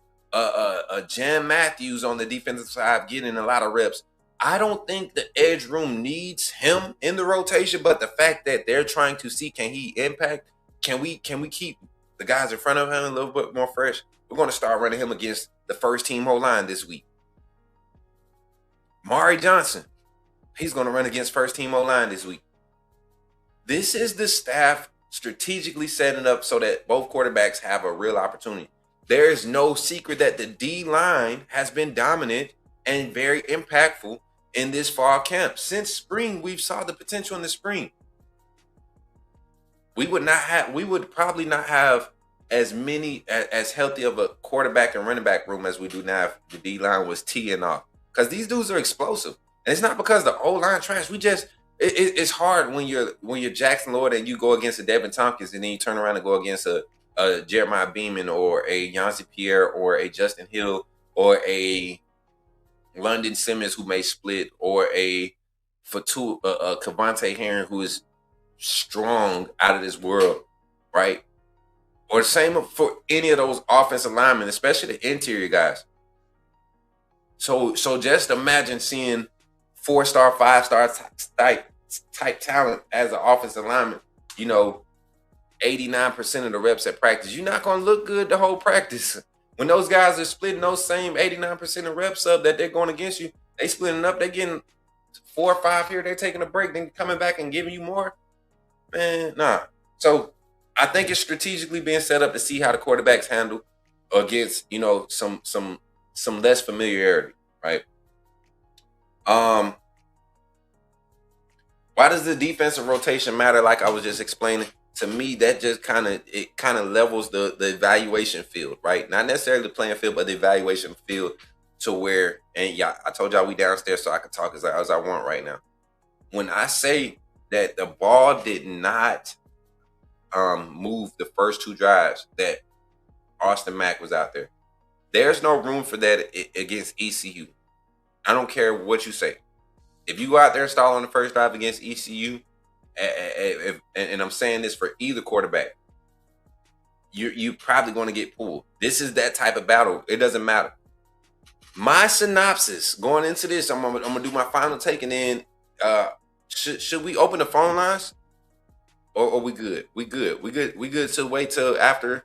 Jan Matthews on the defensive side getting a lot of reps, I don't think the edge room needs him in the rotation, but the fact that they're trying to see, can he impact? Can we keep the guys in front of him a little bit more fresh? We're going to start running him against the first team O-line this week. Mari Johnson, he's going to run against first team O-line this week. This is the staff strategically setting up so that both quarterbacks have a real opportunity. There is no secret that the D-line has been dominant and very impactful in this fall camp. Since spring, we've saw the potential in the spring. We would probably not have as healthy of a quarterback and running back room as we do now if the D-line was teeing off. Because these dudes are explosive. And it's not because the O-line trash. It's hard when you're Jackson Lord and you go against a Devin Tompkins and then you turn around and go against a Jeremiah Beeman or a Yancey Pierre or a Justin Hill or a London Simmons who may split or a Cavante Herring who is strong out of this world, right? Or the same for any of those offensive linemen, especially the interior guys. So just imagine seeing 4-star, 5-star type talent as an offensive lineman, 89% of the reps at practice. You're not going to look good the whole practice. When those guys are splitting those same 89% of reps up that they're going against you, they splitting up, they're getting 4 or 5 here, they're taking a break, then coming back and giving you more. Man, nah. So I think it's strategically being set up to see how the quarterbacks handle against, some less familiarity, right? Why does the defensive rotation matter? Like I was just explaining, to me, that just kind of levels the evaluation field, right? Not necessarily the playing field, but the evaluation field to where, and yeah, I told y'all we downstairs so I can talk as I want right now. When I say that the ball did not move the first 2 drives that Austin Mack was out there, there's no room for that against ECU. I don't care what you say. If you go out there and stall on the first drive against ECU, and I'm saying this for either quarterback, you probably going to get pulled. This is that type of battle. It doesn't matter. My synopsis going into this, I'm gonna do my final take, and then should we open the phone lines, or we good? We good to wait till after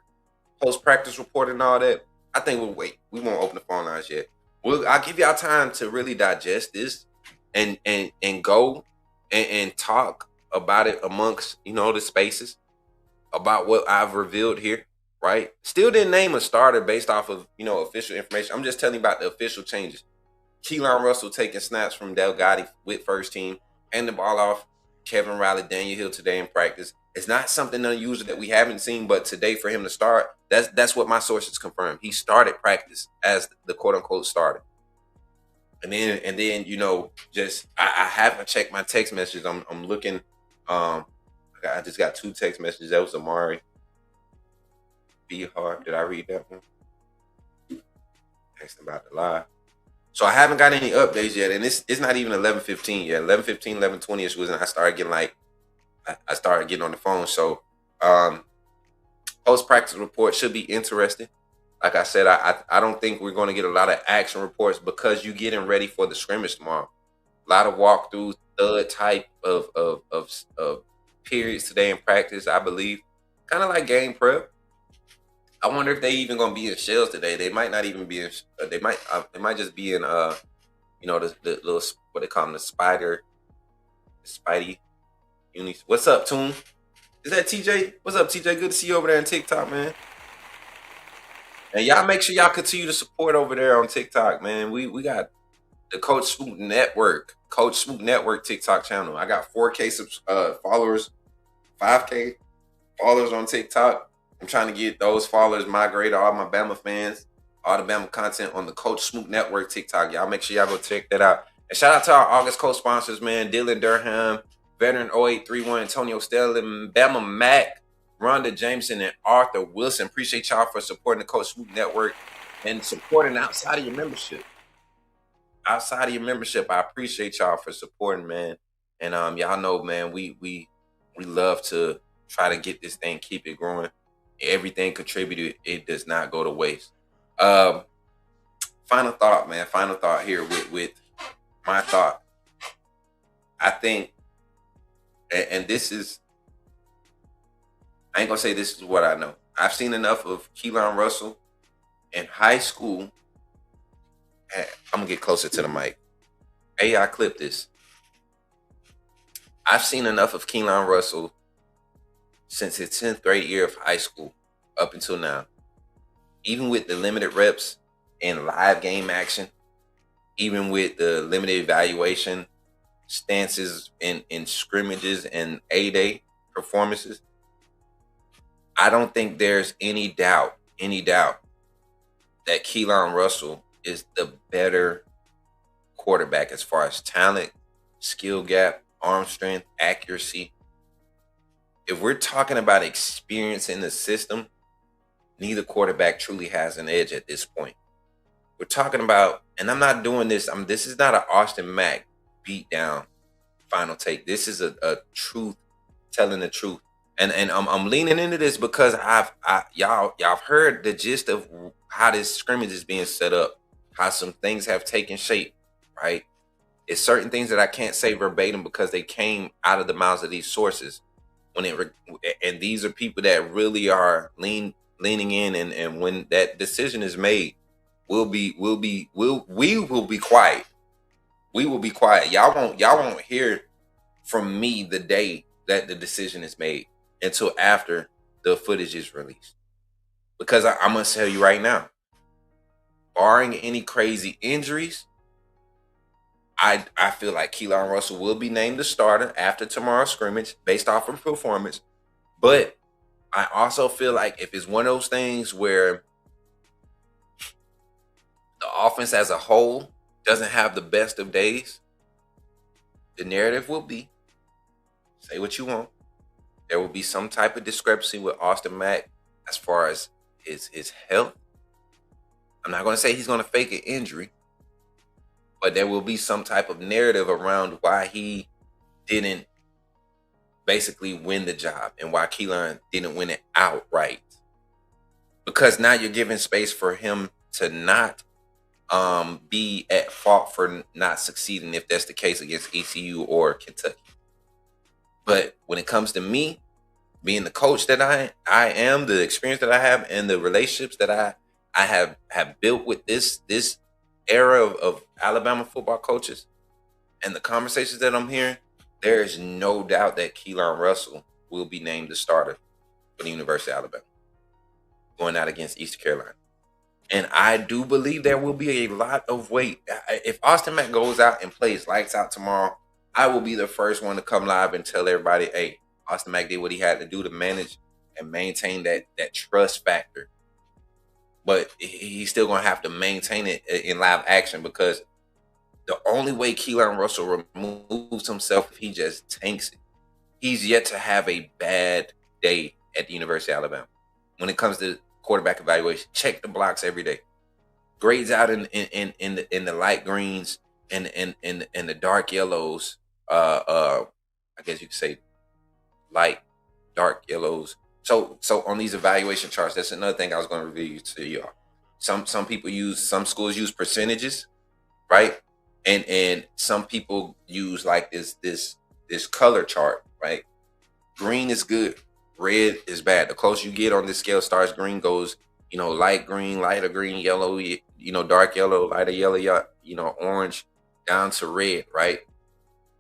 post practice report and all that. I think we'll wait. We won't open the phone lines yet. I'll give y'all time to really digest this and go and talk about it amongst the spaces about what I've revealed here. Right? Still didn't name a starter based off of official information. I'm just telling you about the official changes. Keelan Russell taking snaps from Delgatti with first team, and the ball off Kevin Riley, Daniel Hill today in practice. It's not something unusual that we haven't seen, but today for him to start, that's what my sources confirmed. He started practice as the quote unquote starter. And then just I haven't checked my text messages. I'm looking. I just got 2 text messages. That was Amari. Be hard. Did I read that one? Texting about the live. So I haven't got any updates yet, and it's not even 11:15 yet. 11:15, 11:20ish was when I started getting on the phone. So post practice report should be interesting. Like I said, I don't think we're going to get a lot of action reports because you're getting ready for the scrimmage tomorrow. A lot of walkthroughs, third type of periods today in practice, I believe. Kind of like game prep. I wonder if they even gonna be in shells today. They might not even be in. They might just be in the little what they call them, the Spidey unis. What's up, Toon? Is that TJ? What's up, TJ? Good to see you over there on TikTok, man. And y'all make sure y'all continue to support over there on TikTok, man. We got the Coach Smook Network, TikTok channel. I got 4K followers, 5K followers on TikTok. I'm trying to get those followers migrated, all my Bama fans, all the Bama content on the Coach Smook Network TikTok. Y'all make sure y'all go check that out. And shout out to our August co-sponsors, man. Dylan Durham, Veteran 0831, Antonio Stelling, Bama Mac, Rhonda Jameson, and Arthur Wilson. Appreciate y'all for supporting the Coach Smook Network and supporting outside of your membership. Outside of your membership, I appreciate y'all for supporting, man. And y'all know, man, we love to try to get this thing, keep it growing. Everything contributed, it does not go to waste. Final thought, man. Final thought here with my thought. I think, and this is, I ain't gonna say this is what I know. I've seen enough of Keelan Russell in high school. I'm gonna get closer to the mic. Hey, I clip this. I've seen enough of Keelan Russell since his 10th grade year of high school up until now. Even with the limited reps and live game action, even with the limited evaluation stances in scrimmages and A-Day performances, I don't think there's any doubt that Keelan Russell is the better quarterback as far as talent, skill gap, arm strength, accuracy. If we're talking about experience in the system, neither quarterback truly has an edge at this point. We're talking about, and I'm not doing this, this is not an Austin Mack beat down final take. This is a truth, telling the truth. And I'm leaning into this because y'all have heard the gist of how this scrimmage is being set up, how some things have taken shape, right? It's certain things that I can't say verbatim because they came out of the mouths of these sources. And these are people that really are leaning in, and when that decision is made, we will be quiet. We will be quiet. Y'all won't hear from me the day that the decision is made until after the footage is released. Because I'm gonna tell you right now, barring any crazy injuries, I feel like Keelan Russell will be named the starter after tomorrow's scrimmage based off of performance. But I also feel like if it's one of those things where the offense as a whole doesn't have the best of days, the narrative will be, say what you want, there will be some type of discrepancy with Austin Mack as far as his health. I'm not going to say he's going to fake an injury, but there will be some type of narrative around why he didn't basically win the job and why Keelan didn't win it outright. Because now you're giving space for him to not be at fault for not succeeding if that's the case against ECU or Kentucky. But when it comes to me, being the coach that I am, the experience that I have, and the relationships that I have built with this era of Alabama football coaches, and the conversations that I'm hearing, there is no doubt that Keelan Russell will be named the starter for the University of Alabama, going out against Eastern Carolina. And I do believe there will be a lot of weight. If Austin Mack goes out and plays lights out tomorrow, I will be the first one to come live and tell everybody, hey, Austin Mack did what he had to do to manage and maintain that trust factor. But he's still going to have to maintain it in live action, because the only way Keelan Russell removes himself if he just tanks it. He's yet to have a bad day at the University of Alabama. When it comes to quarterback evaluation, check the blocks every day. Grades out in the light greens and the dark yellows. I guess you could say light, dark yellows. So on these evaluation charts, that's another thing I was going to reveal to y'all. Some schools use percentages, right? And some people use like this color chart, right? Green is good, red is bad. The closer you get on this scale, starts green, goes, light green, lighter green, yellow, dark yellow, lighter yellow, orange, down to red, right?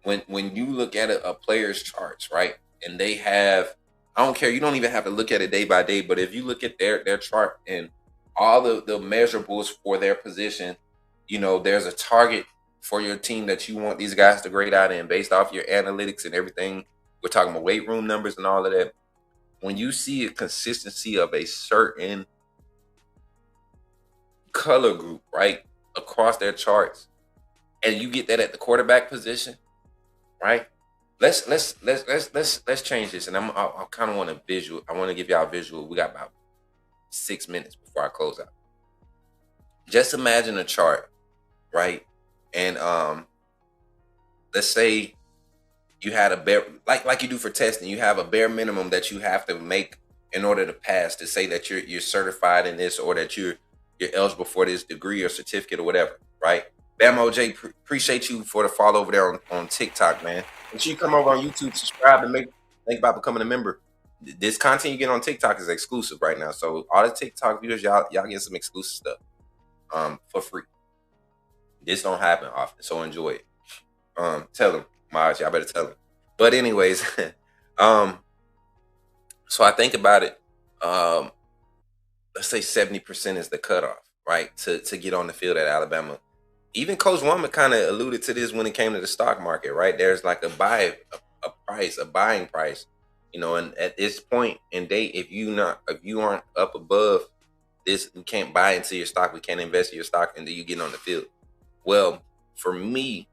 When you look at a player's charts, right, and they have, I don't care, you don't even have to look at it day by day, but if you look at their chart and all the measurables for their position, there's a target for your team that you want these guys to grade out in based off your analytics and everything. We're talking about weight room numbers and all of that. When you see a consistency of a certain color group, right, across their charts, and you get that at the quarterback position, right? Let's change this, and I kind of want a visual. I want to give y'all a visual. We got about 6 minutes before I close out. Just imagine a chart, right? And let's say you had a bare, like you do for testing, you have a bare minimum that you have to make in order to pass, to say that you're certified in this, or that you're eligible for this degree or certificate or whatever, right? Bam OJ, appreciate you for the follow over there on TikTok, man. Make sure you come over on YouTube, subscribe, and think about becoming a member. This content you get on TikTok is exclusive right now, so all the TikTok viewers, y'all get some exclusive stuff for free. This don't happen often, so enjoy it. Tell them, Maj, y'all better tell them. But anyways, so I think about it. Let's say 70% is the cutoff, right, to get on the field at Alabama. Even Coach Womack kind of alluded to this when it came to the stock market, right? There's like a buying price, and at this point in date, if you aren't up above this, we can't buy into your stock, we can't invest in your stock until you get on the field. Well, for me,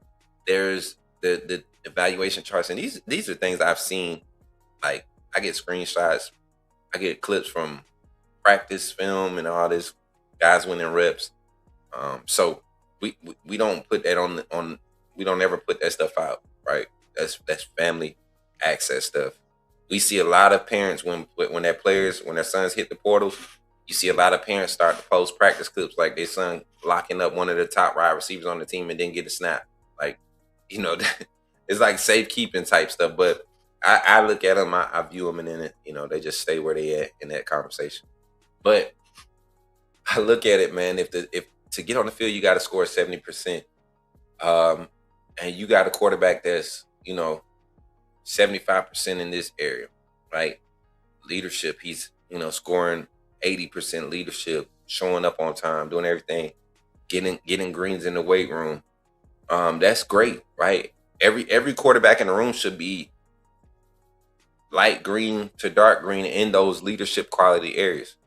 there's the evaluation charts, and these are things I've seen. Like, I get screenshots, I get clips from practice film and all this, guys winning reps. So we don't put that on. We don't ever put that stuff out, right? That's family access stuff. We see a lot of parents when their sons hit the portals. You see a lot of parents start to post practice clips like their son locking up one of the top wide receivers on the team and didn't get a snap. Like, it's like safekeeping type stuff. But I look at them, I view them, and then they just stay where they at in that conversation. But I look at it, man. If to get on the field, you got to score 70%, and you got a quarterback that's 75% in this area, right? Leadership, he's scoring 80% leadership, showing up on time, doing everything, getting greens in the weight room. That's great, right? Every quarterback in the room should be light green to dark green in those leadership quality areas.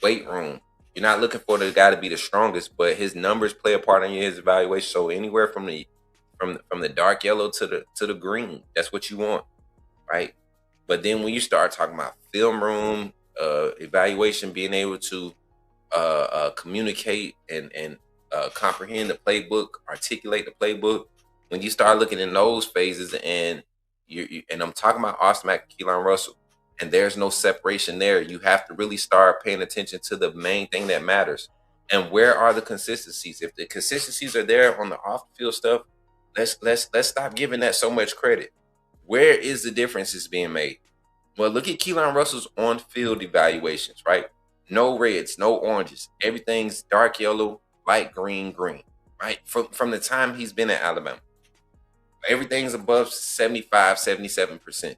Weight room, You're not looking for the guy to be the strongest, but his numbers play a part in his evaluation. So anywhere from the dark yellow to the green, that's what you want, right? But then when you start talking about film room evaluation, being able to communicate and comprehend the playbook, articulate the playbook, when you start looking in those phases, and and I'm talking about Austin Mack and Keelan Russell, and there's no separation there. You have to really start paying attention to the main thing that matters. And where are the consistencies? If the consistencies are there on the off the field stuff, let's stop giving that so much credit. Where is the differences being made? Well, look at Keelan Russell's on-field evaluations, right? No reds, no oranges. Everything's dark yellow, light green, green, right? From the time he's been at Alabama. Everything's above 75, 77%.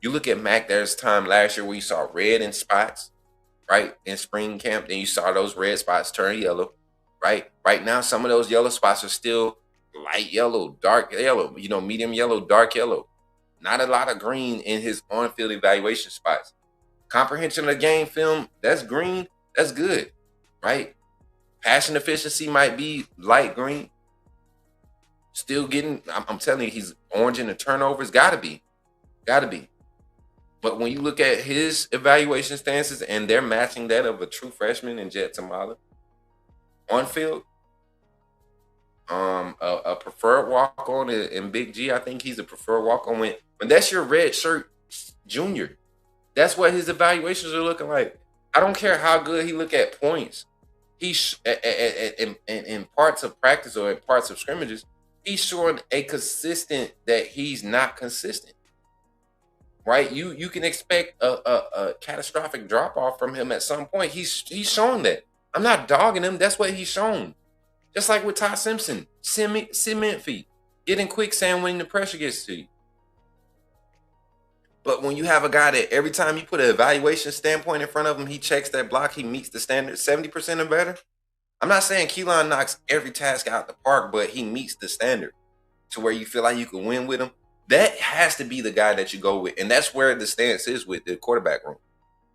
You look at Mac, there's time last year where you saw red in spots, right? In spring camp, then you saw those red spots turn yellow, right? Right now, some of those yellow spots are still light yellow, dark yellow, medium yellow, dark yellow. Not a lot of green in his on-field evaluation spots. Comprehension of the game film, that's green, that's good, right? Passion efficiency might be light green. Still getting, I'm telling you, he's orange in the turnovers. Gotta be. But when you look at his evaluation stances and they're matching that of a true freshman in Jet Tamala, on field, a preferred walk on in Big G, I think he's a preferred walk on when that's your red shirt junior. That's what his evaluations are looking like. I don't care how good he look at points. He's in parts of practice or in parts of scrimmages, he's showing a consistent that he's not consistent. Right? You can expect a catastrophic drop off from him at some point. He's shown that. I'm not dogging him. That's what he's shown. Just like with Ty Simpson, cement feet, getting quicksand when the pressure gets to you. But when you have a guy that every time you put an evaluation standpoint in front of him, he checks that block, he meets the standard 70% or better. I'm not saying Keelan knocks every task out the park, but he meets the standard to where you feel like you can win with him. That has to be the guy that you go with. And that's where the stance is with the quarterback room.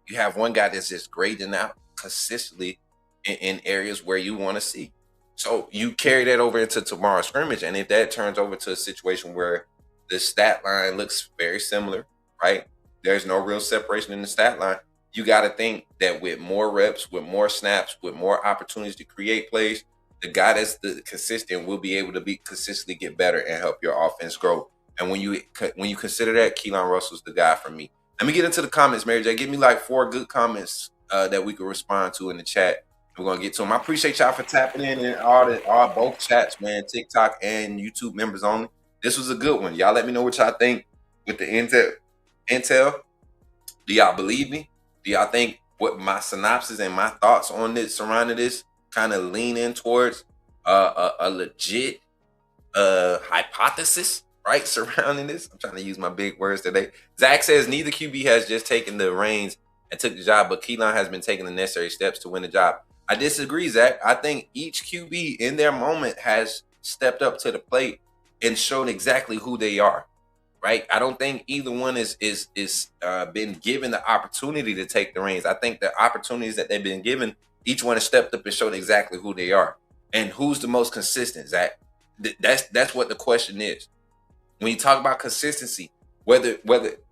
You have one guy that's just grading out consistently in areas where you want to see. So you carry that over into tomorrow's scrimmage. And if that turns over to a situation where the stat line looks very similar, right? There's no real separation in the stat line. You got to think that with more reps, with more snaps, with more opportunities to create plays, the guy that's the consistent will be able to be consistently get better and help your offense grow. And when you consider that, Keelan Russell's the guy for me. Let me get into the comments, Mary J. Give me like 4 good comments that we could respond to in the chat. We're gonna get to them. I appreciate y'all for tapping in and all both chats, man. TikTok and YouTube members only. This was a good one. Y'all let me know what y'all think with the intel. Do y'all believe me? Do y'all think what my synopsis and my thoughts on this surrounding this kind of lean in towards a legit hypothesis, right, surrounding this? I'm trying to use my big words today. Zach says neither QB has just taken the reins and took the job, but Keelan has been taking the necessary steps to win the job. I disagree, Zach. I think each QB in their moment has stepped up to the plate and shown exactly who they are. Right? I don't think either one is been given the opportunity to take the reins. I think the opportunities that they've been given, each one has stepped up and shown exactly who they are. And who's the most consistent, Zach? That's what the question is. When you talk about consistency, whether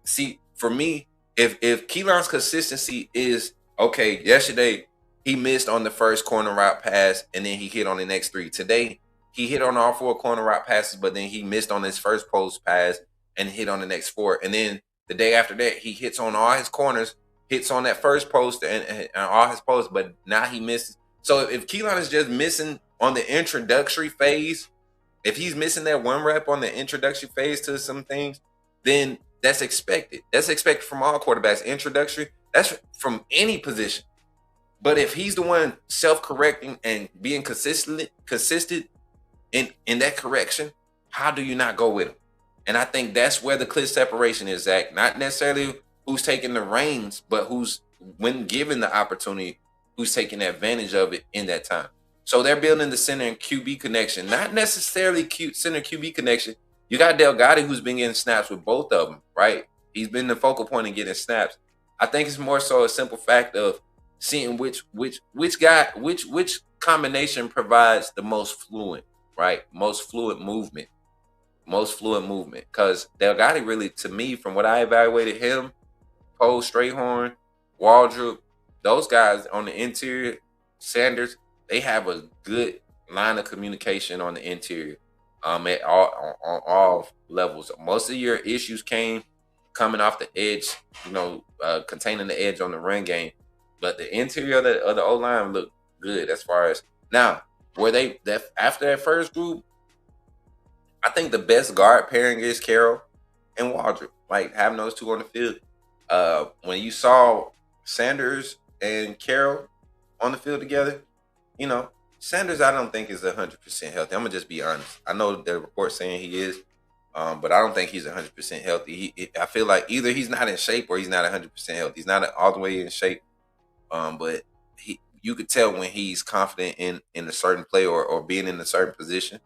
see, for me, if Keelan's consistency is okay, yesterday he missed on the first corner route pass and then he hit on the next 3. Today he hit on all 4 corner route passes, but then he missed on his first post pass and hit on the next 4. And then the day after that, he hits on all his corners, hits on that first post and all his posts, but now he misses. So if Keelan is just missing on the introductory phase, if he's missing that 1 rep on the introductory phase to some things, then that's expected. That's expected from all quarterbacks. Introductory, that's from any position. But if he's the one self-correcting and being consistent in that correction, how do you not go with him? And I think that's where the clear separation is, Zach. Not necessarily who's taking the reins, but who's, when given the opportunity, who's taking advantage of it in that time. So they're building the center and QB connection, not necessarily center QB connection. You got Delgado, who's been getting snaps with both of them, right? He's been the focal point in getting snaps. I think it's more so a simple fact of seeing which guy, which combination provides the most fluent, right? Most fluent movement. Most fluent movement. Because Delgado really, to me, from what I evaluated him, Poe, Strayhorn, Waldrop, those guys on the interior, Sanders, they have a good line of communication on the interior. At all levels. Most of your issues came coming off the edge, containing the edge on the run game. But the interior of the O line looked good as far as now. Were they that after that first group? I think the best guard pairing is Carroll and Waldrop. Like having those two on the field. When you saw Sanders and Carroll on the field together, Sanders I don't think is 100% healthy. I'm gonna just be honest. I know the report's saying he is, but I don't think he's 100% healthy. I feel like either he's not in shape or he's not 100% healthy. He's not all the way in shape, but you could tell when he's confident in a certain play or being in a certain position,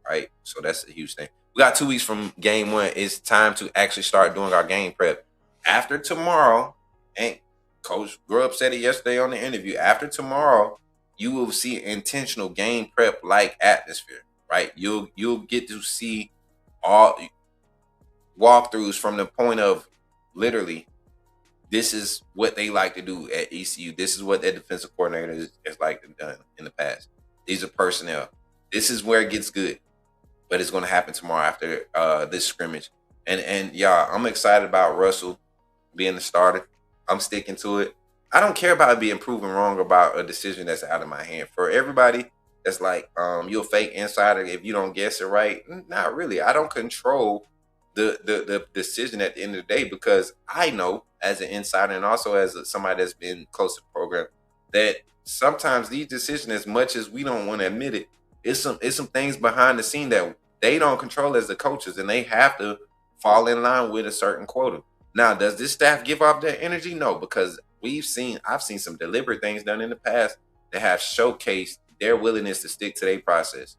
right? So that's a huge thing. We got 2 weeks from game 1. It's time to actually start doing our game prep. After tomorrow, and Coach Grubb said it yesterday on the interview, after tomorrow, you will see intentional game prep like atmosphere, right? You'll get to see all walkthroughs from the point of literally, this is what they like to do at ECU. This is what their defensive coordinator has like to done in the past. These are personnel. This is where it gets good. But it's going to happen tomorrow after this scrimmage. And y'all, I'm excited about Russell being the starter. I'm sticking to it. I don't care about being proven wrong about a decision that's out of my hand. For everybody that's like, you're a fake insider if you don't guess it right. Not really. I don't control the decision at the end of the day, because I know as an insider and also as somebody that's been close to the program that sometimes these decisions, as much as we don't want to admit it, it's some things behind the scene that they don't control as the coaches, and they have to fall in line with a certain quota. Now, does this staff give off that energy? No, because I've seen some deliberate things done in the past that have showcased their willingness to stick to their process.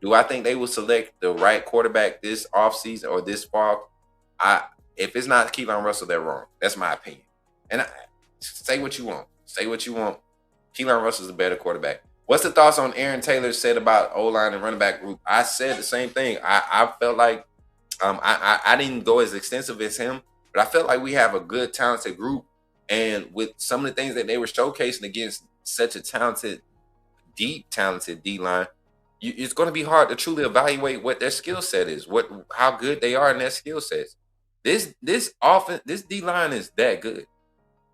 Do I think they will select the right quarterback this offseason or this fall? If it's not Keelan Russell, they're wrong. That's my opinion. And say what you want. Say what you want. Keelan Russell's a better quarterback. What's the thoughts on Aaron Taylor said about O-line and running back group? I said the same thing. I felt like I didn't go as extensive as him, but I felt like we have a good, talented group. And with some of the things that they were showcasing against such a talented D-line, it's going to be hard to truly evaluate what their skill set is, how good they are in their skill sets. This D-line is that good.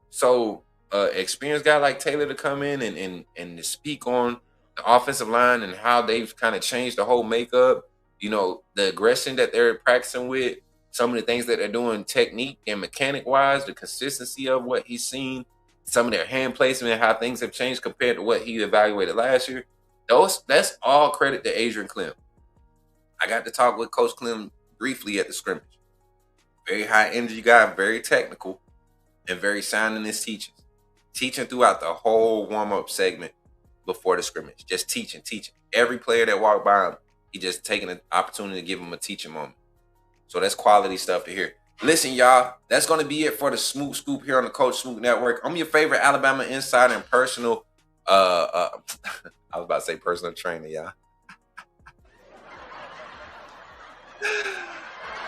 So experienced guy like Taylor to come in and to speak on the offensive line and how they've kind of changed the whole makeup, the aggression that they're practicing with, some of the things that they're doing technique and mechanic wise, the consistency of what he's seen, some of their hand placement and how things have changed compared to what he evaluated last year. That's all credit to Adrian Clem. I got to talk with Coach Clem briefly at the scrimmage. Very high energy guy, very technical, and very sound in his teachings. Teaching throughout the whole warm-up segment before the scrimmage. Just teaching. Every player that walked by him, he just taking an opportunity to give him a teaching moment. So that's quality stuff to hear. Listen, y'all, that's going to be it for the Smook Scoop here on the Coach Smook Network. I'm your favorite Alabama insider and personal, I was about to say personal trainer, y'all.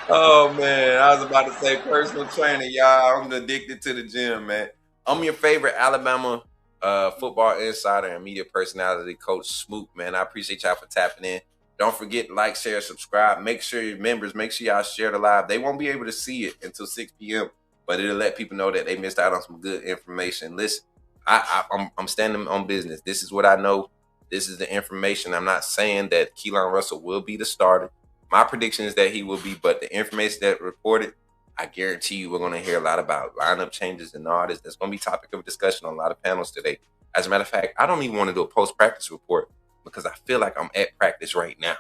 Oh, man, I was about to say personal trainer, y'all. I'm addicted to the gym, man. I'm your favorite Alabama football insider and media personality, Coach Smook, man. I appreciate y'all for tapping in. Don't forget to like, share, subscribe. Make sure y'all share the live. They won't be able to see it until 6 p.m., but it'll let people know that they missed out on some good information. Listen, I'm standing on business. This is what I know. This is the information. I'm not saying that Keelan Russell will be the starter. My prediction is that he will be, but the information that reported, I guarantee you we're going to hear a lot about lineup changes and all this. That's going to be topic of discussion on a lot of panels today. As a matter of fact, I don't even want to do a post-practice report because I feel like I'm at practice right now.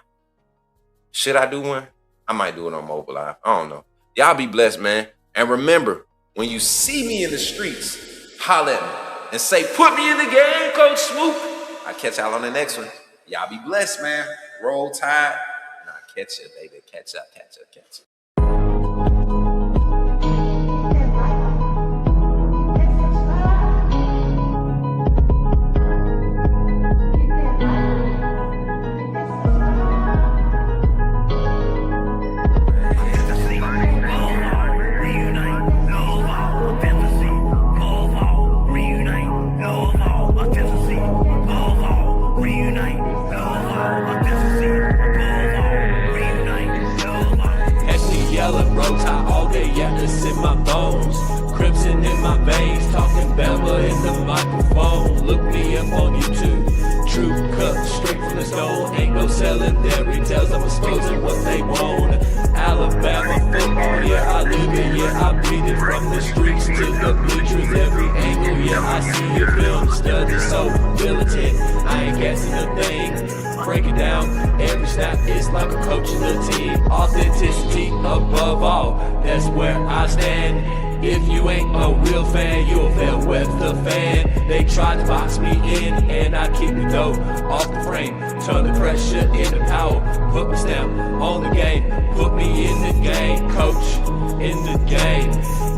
Should I do one? I might do it on Mobile Live. I don't know. Y'all be blessed, man. And remember, when you see me in the streets, holler at me and say, put me in the game, Coach Smook. I'll catch y'all on the next one. Y'all be blessed, man. Roll Tide. And I'll catch you, baby. Catch up. roll tide all day, yeah, it's in my bones. Crimson in my veins, talking Bama in the microphone. Look me up on YouTube. True cut, straight from the stone. Ain't no selling their retails, I'm exposing what they want. Alabama football, yeah, I live it, yeah, I bleed it. From the streets to the bleachers, every angle, yeah, I see it. Film study so militant, I ain't guessing a thing. Break it down, every snap is like a coach in the team. Authenticity above all, that's where I stand. If you ain't a real fan, you'll fail with the fan. They tried to box me in, and I keep the dough off the frame. Turn the pressure into power, put my stamp on the game. Put me in the game, coach, in the game.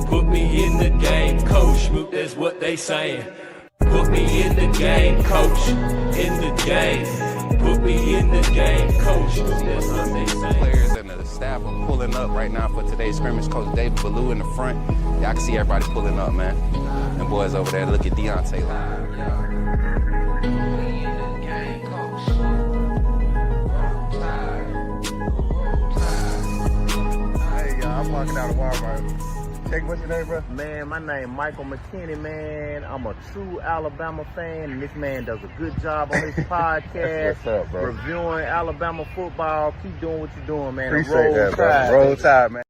Put me in the game, coach, Smook, that's what they saying. Put me in the game, coach, in the game. Put me in the game, coach, that's what they saying. Players and the staff are pulling up right now for today's scrimmage. Coach David Ballou in the front. Y'all can see everybody pulling up, man. And boys over there, look at Deontay. Hey, y'all, I'm walking out of Walmart. Check, what's your name, bro? Man, my name Michael McKinney, man. I'm a true Alabama fan, and this man does a good job on his podcast. What's up, bro? Reviewing Alabama football. Keep doing what you're doing, man. Appreciate that, bro. Roll Tide, man.